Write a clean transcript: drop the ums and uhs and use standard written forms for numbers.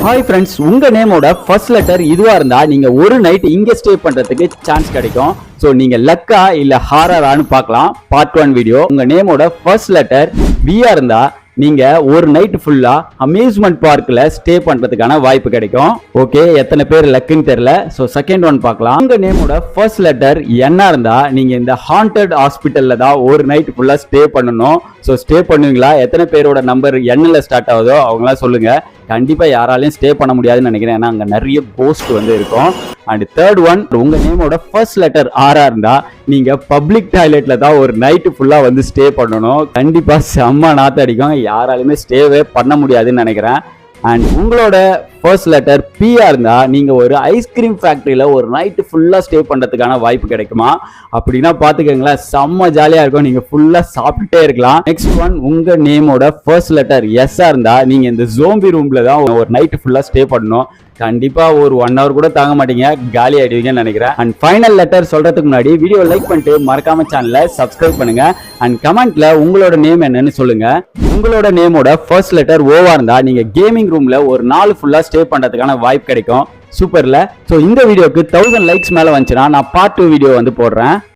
Hi friends, உங்க நேமோட first letter இதுவா இருந்தா நீங்க ஒரு நைட் இங்க ஸ்டே பண்றதுக்கு சான்ஸ் கிடைக்கும். ஸோ நீங்க லக்கா இல்ல ஹாரரான்னு பார்க்கலாம். Part 1 video. உங்க நேமோட ஃபர்ஸ்ட் லெட்டர் வியா இருந்தா நீங்க ஒரு நைட் ஃபுல்லா அம்யூஸ்மெண்ட் பார்க்ல ஸ்டே பண்றதுக்கான வாய்ப்பு கிடைக்கும். ஓகே, எத்தனை பேர் லக்குன்னு தெரியல. ஸோ செகண்ட் ஒன் பார்க்கலாம். உங்க நேமோட ஃபர்ஸ்ட் லெட்டர் என்ன இருந்தா நீங்க இந்த ஹாண்டட் ஹாஸ்பிட்டல்ல தான் ஒரு நைட் ஃபுல்லா ஸ்டே பண்ணணும். ஸோ ஸ்டே பண்ணுவீங்களா? எத்தனை பேரோட நம்பர் எண்ணில் ஸ்டார்ட் ஆகுதோ அவங்களாம் சொல்லுங்க. கண்டிப்பா யாராலையும் ஸ்டே பண்ண முடியாதுன்னு நினைக்கிறேன். ஏன்னா அங்க நிறைய கோஸ்ட் இருக்கும். அண்ட் தேர்ட் ஒன், உங்க நேமோட ஃபர்ஸ்ட் லெட்டர் ஆரா இருந்தா நீங்க பப்ளிக் டாய்லெட்ல தான் ஒரு நைட்டு ஃபுல்லா ஸ்டே பண்ணணும். கண்டிப்பா செம்ம நாத்து அடிக்கும். யாராலுமே ஸ்டேவே பண்ண முடியாதுன்னு நினைக்கிறேன். அண்ட் உங்களோட ஃபர்ஸ்ட் லெட்டர் பியா இருந்தா நீங்க ஒரு ஐஸ்கிரீம் ஃபேக்டரியில ஒரு நைட்டு ஃபுல்லா ஸ்டே பண்றதுக்கான வாய்ப்பு கிடைக்குமா? அப்படின்னா பாத்துக்கங்களேன், செம்ம ஜாலியா இருக்கும். நீங்க ஃபுல்லா சாப்பிட்டுட்டே இருக்கலாம். நெக்ஸ்ட் ஒன், உங்க நேமோட ஃபர்ஸ்ட் லெட்டர் எஸ்ஸா இருந்தா நீங்க இந்த ஜோம்பி ரூம்ல தான் ஒரு நைட்டு ஃபுல்லா ஸ்டே பண்ணணும். கண்டிப்பா ஒரு 1 hour கூட தாங்க மாட்டீங்க, காலி ஆயிடுவீங்கன்னு நினைக்கிறேன். அண்ட் ஃபைனல் லெட்டர் சொல்றதுக்கு முன்னாடி வீடியோ லைக் பண்ணிட்டு மறக்காம சேனலை சப்ஸ்கிரைப் பண்ணுங்க. அண்ட் கமெண்ட்ல உங்களோட நேம் என்னன்னு சொல்லுங்க. உங்களோட நேமோட ஃபர்ஸ்ட் லெட்டர் ஓவா இருந்தா நீங்க கேமிங் ரூம்ல ஒரு நாள் ஃபுல்லா ஸ்டே பண்றதுக்கான வாய்ப்பு கிடைக்கும். சூப்பர்ல. ஸோ இந்த வீடியோக்கு 1000 லைக்ஸ் மேல வந்துச்சுன்னா நான் பார்ட் 2 வீடியோ போடுறேன்.